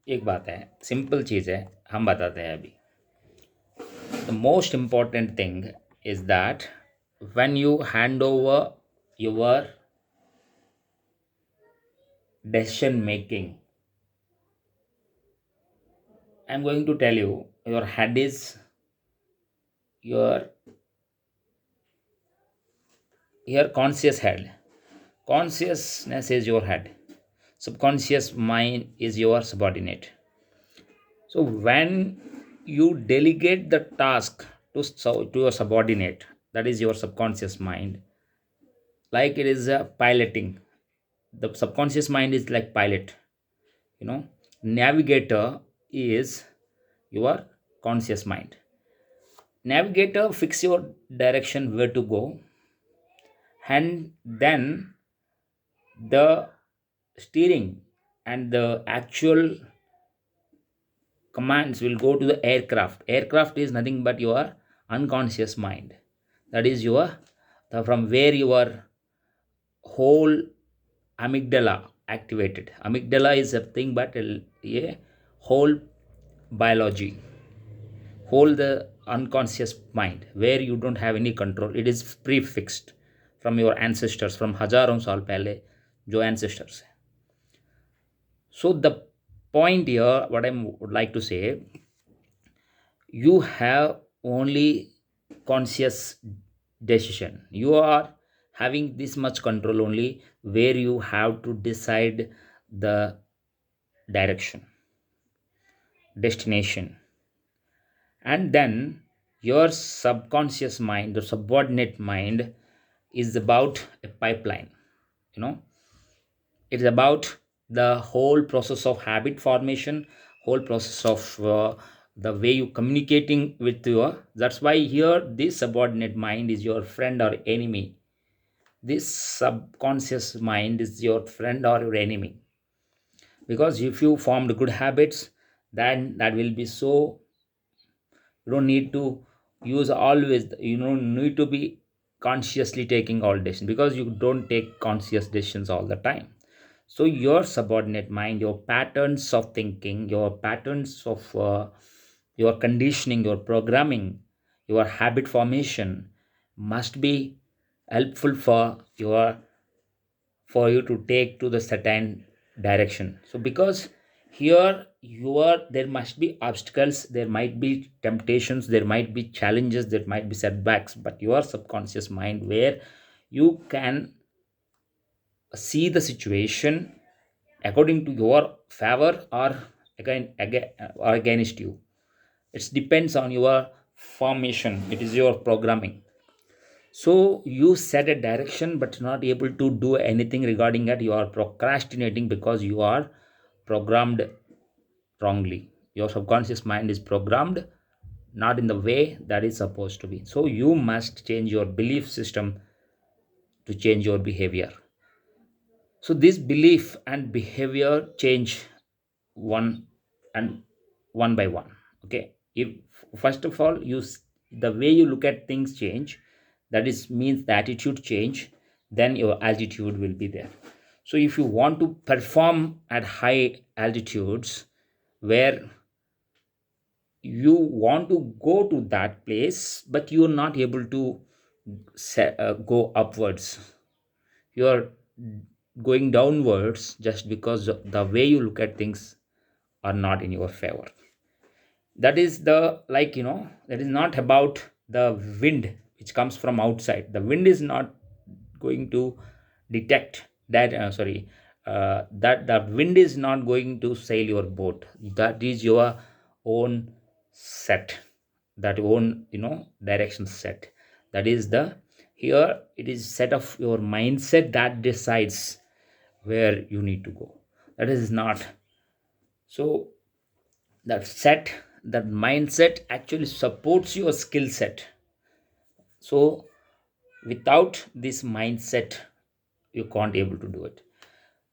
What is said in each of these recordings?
एक बात है, सिंपल चीज़ है, हम बताते हैं अभी. The most important thing is that when you hand over your decision making, I'm going to tell you, your head is your conscious head. Consciousness is your head. Subconscious mind is your subordinate. So when you delegate the task to your subordinate, that is your subconscious mind, like it is a piloting. The subconscious mind is like pilot, you know. Navigator is your conscious mind. Navigator fix your direction where to go, and then the steering and the actual commands will go to the aircraft is nothing but your unconscious mind. That is from where your whole amygdala activated. Amygdala is a thing but a whole biology, whole the unconscious mind where you don't have any control. It is prefixed from your ancestors, from हजारों साल पहले जो ancestors हैं. So the point here, what I would like to say, you have only conscious decision. You are having this much control only, where you have to decide the direction, destination, and then your subconscious mind, the subordinate mind, is about a pipeline. You know, it's about the whole process of habit formation, whole process of the way you communicating with your. That's why here this subordinate mind is your friend or enemy. This subconscious mind is your friend or your enemy, because if you formed good habits, then that will be so. You don't need to use always, you don't need to be consciously taking all decisions, because you don't take conscious decisions all the time. So your subordinate mind, your patterns of thinking, your patterns of your conditioning, your programming, your habit formation must be helpful for you to take to the certain direction. So because here you are, there must be obstacles, there might be temptations, there might be challenges, there might be setbacks, but your subconscious mind, where you can see the situation according to your favor or again or against you. It depends on your formation, it is your programming. So you set a direction but not able to do anything regarding that. You are procrastinating because you are programmed wrongly. Your subconscious mind is programmed not in the way that is supposed to be. So you must change your belief system to change your behavior. So this belief and behavior change one and one by one. Okay, if first of all the way you look at things change, that is means the attitude change, then your altitude will be there. So if you want to perform at high altitudes, where you want to go to that place but you are not able to go upwards, you are going downwards just because the way you look at things are not in your favor. That is the, like, that is not about the wind which comes from outside. The wind is not going to detect that, that the wind is not going to sail your boat. That is your own set, that own, direction set. That is the, here it is set of your mindset that decides where you need to go. That is not. So that set, that mindset actually supports your skill set. So without this mindset, you can't able to do it.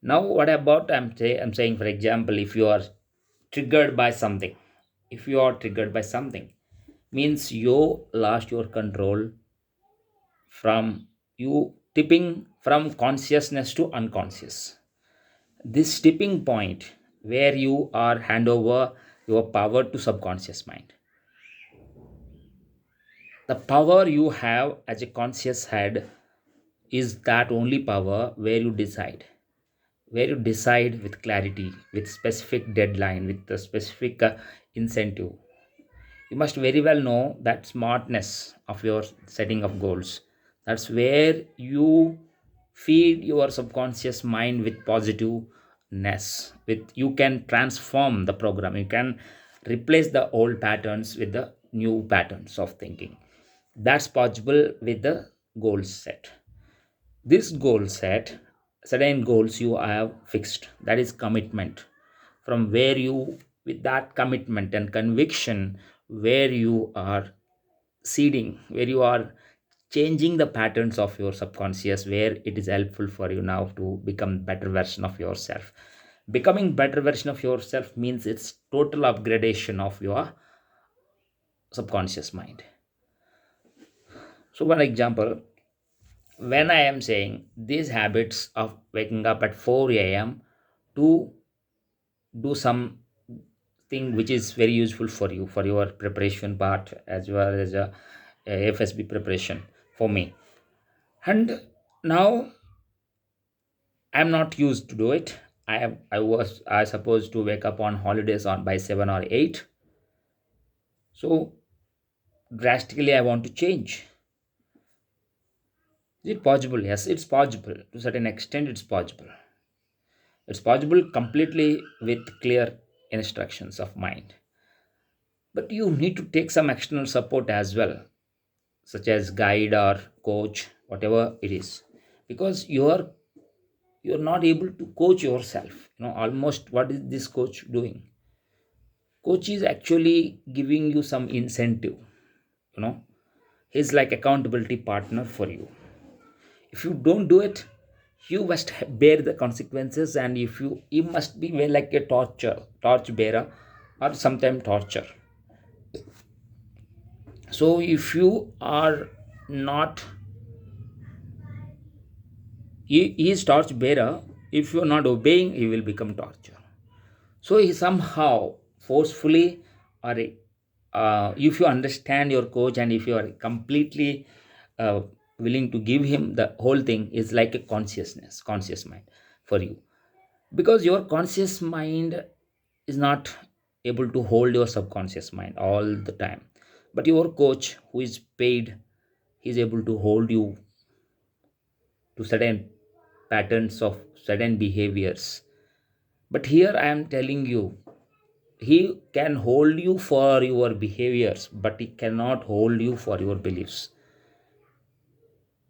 Now what about, I'm saying, for example, if you are triggered by something, if you are triggered by something, means you lost your control, from you tipping from consciousness to unconscious. This tipping point where you are hand over your power to subconscious mind. The power you have as a conscious head is that only power where you decide with clarity, with specific deadline, with the specific incentive. You must very well know that smartness of your setting of goals. That's where you feed your subconscious mind with positiveness. With you can transform the program. You can replace the old patterns with the new patterns of thinking. That's possible with the goal set. This goal set, certain goals you have fixed, that is commitment. From where you, with that commitment and conviction, where you are seeding, where you are changing the patterns of your subconscious, where it is helpful for you now to become better version of yourself. Becoming better version of yourself means it's total upgradation of your subconscious mind. So one example, when I am saying these habits of waking up at 4 a.m. to do something which is very useful for you for your preparation part as well as a FSB preparation for me. And now I'm not used to do it. I supposed to wake up on holidays on by 7 or 8. So drastically I want to change. Is it possible? Yes, it's possible. To a certain extent, it's possible. It's possible completely with clear instructions of mind. But you need to take some external support as well, such as guide or coach, whatever it is. Because you're not able to coach yourself. Almost what is this coach doing? Coach is actually giving you some incentive. You know, he's like accountability partner for you. If you don't do it, you must bear the consequences, and if you must be well like a torch bearer, or sometime torture. So if you are not, he is torch bearer. If you are not obeying, he will become torture. So he somehow forcefully, or if you understand your coach and if you are completely uh, willing to give him, the whole thing is like a conscious mind for you. Because your conscious mind is not able to hold your subconscious mind all the time, but your coach who is paid, he is able to hold you to certain patterns of certain behaviors. But here I am telling you, he can hold you for your behaviors, but he cannot hold you for your beliefs.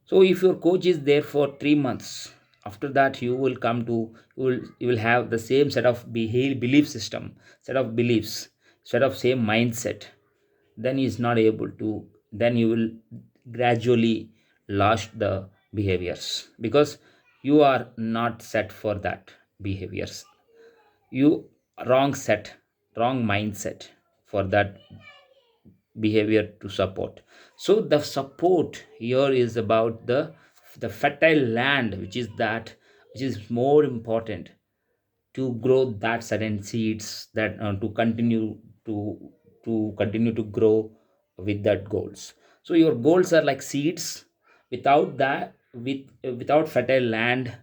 So if your coach is there for 3 months, after that you will come to, you will have the same set of belief system, set of beliefs, set of same mindset. Then he is not able to. Then you will gradually lost the behaviors because you are not set for that behaviors. You wrong mindset for that behavior to support. So the support here is about the fertile land, which is more important to grow that certain seeds, that to continue to grow with that goals. So your goals are like seeds. Without that, without fertile land,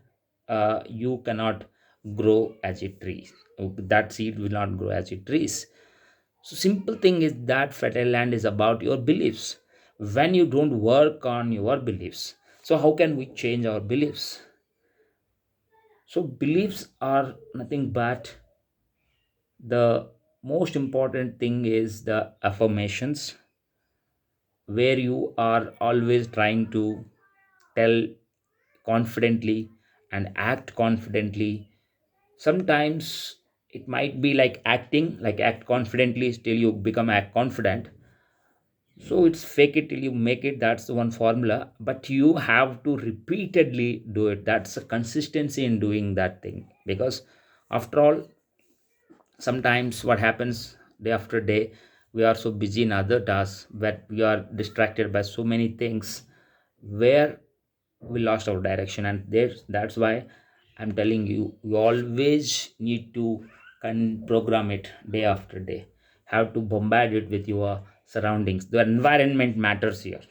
you cannot grow as a tree. That seed will not grow as a trees. So simple thing is that fertile land is about your beliefs. When you don't work on your beliefs, so how can we change our beliefs? So beliefs are nothing but, the most important thing is the affirmations, where you are always trying to tell confidently and act confidently. Sometimes it might be like acting, like act confidently till you become act confident. So it's fake it till you make it. That's the one formula. But you have to repeatedly do it. That's a consistency in doing that thing. Because after all, sometimes what happens day after day, we are so busy in other tasks that we are distracted by so many things where we lost our direction. And that's why I'm telling you, you always need to can program it day after day. Have to bombard it with your surroundings. The environment matters here,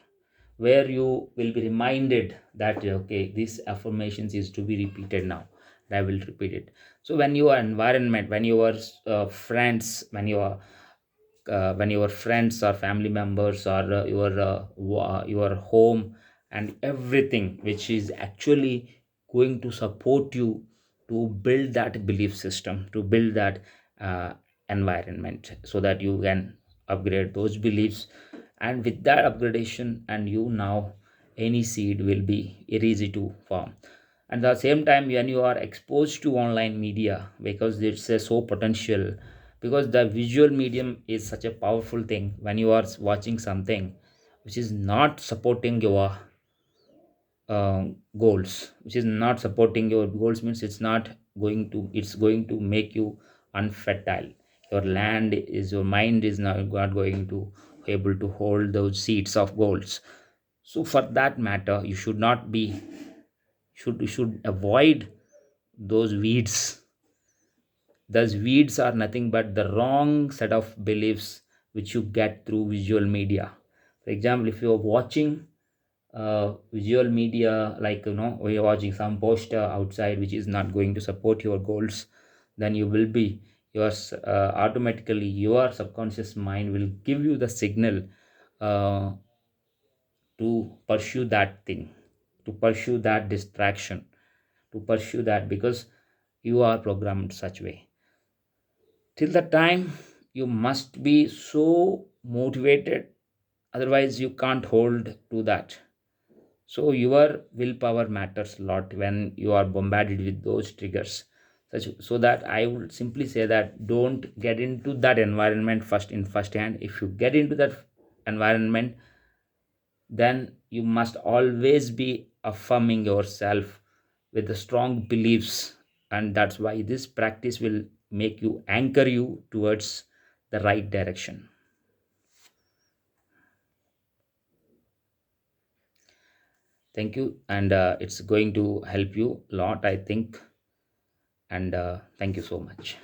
where you will be reminded that okay, these affirmations is to be repeated now. I will repeat it. So when your environment, when your friends, when your friends or family members or your home and everything which is actually going to support you to build that belief system, to build that uh, environment, so that you can upgrade those beliefs. And with that upgradation, and you now, any seed will be easy to form. And at the same time, when you are exposed to online media, because it's a so potential, because the visual medium is such a powerful thing. When you are watching something which is not supporting your goals, which is not supporting your goals, means it's going to make you unfertile. Your mind is not going to able to hold those seeds of goals. So for that matter, you should avoid those weeds. Those weeds are nothing but the wrong set of beliefs which you get through visual media. For example, if you're watching visual media, like or you're watching some poster outside which is not going to support your goals, then you will be automatically your subconscious mind will give you the signal uh, to pursue that thing, to pursue that distraction, to pursue that, because you are programmed such way. Till the time, you must be so motivated, otherwise you can't hold to that. So your willpower matters a lot when you are bombarded with those triggers. So that I would simply say that don't get into that environment first hand. If you get into that environment, then you must always be affirming yourself with the strong beliefs. And that's why this practice will make you anchor you towards the right direction. Thank you, and it's going to help you a lot, I think. And thank you so much.